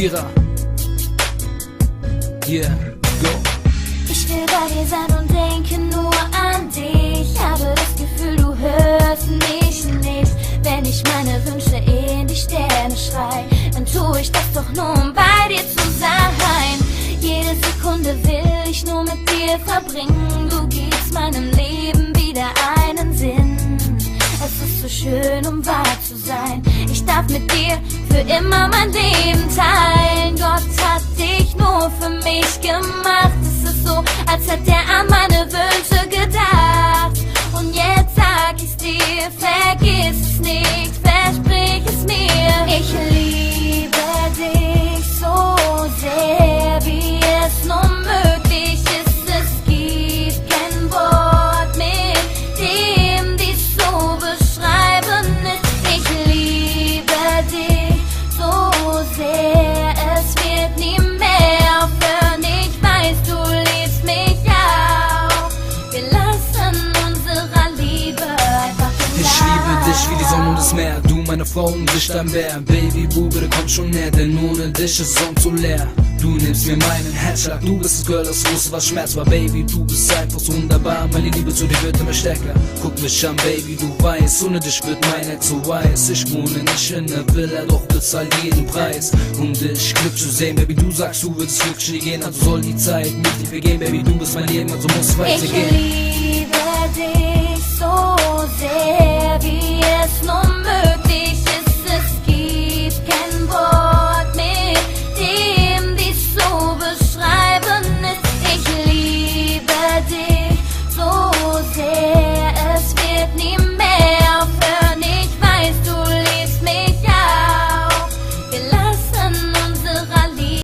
Kira. Yeah, go. Ich will bei dir sein und denke nur an dich. Habe das Gefühl, du hörst mich nicht. Wenn ich meine Wünsche in die Sterne schrei, dann tue ich das doch nur, um bei dir zu sein. Jede Sekunde will ich nur mit dir verbringen. Du gibst meinem Leben wieder einen Sinn. Es ist so schön, um wahr zu sein. Ich darf mit dir für immer mein Leben teilen. Gott hat dich nur für mich gemacht. Es ist so, als hätte er an meine Wünsche gedacht. Und jetzt sag ich's dir, vergiss es nicht, versprich es mir. Ich liebe dich so sehr, wie es nur möglich ist. Es gibt kein Wort, mit dem dies so beschreiben ist. Ich liebe dich so sehr, es wird nie mehr aufhören. Ich weiß, du liebst mich auch. Wir lassen unserer Liebe einfach im Ich liebe dich wie die Sonne und das Meer. Du meine Frau und ich dein Bär. Baby, Bube, komm schon näher, denn ohne dich ist Sonne so leer. Du nimmst mir meinen Herzschlag, du bist das Girl, das wusste, was Schmerz war. Baby, du bist einfach so wunderbar, meine Liebe zu dir wird immer stärker. Guck mich an, Baby, du weißt, ohne dich wird mein Herz so weiß. Ich wohne nicht in der Villa, doch bezahl jeden Preis, um dich Glück zu sehen. Baby, du sagst, du würdest Glück nie gehen, also soll die Zeit mit dir vergehen. Baby, du bist mein Leben, also muss weitergehen. Ich liebe dich so sehr, wie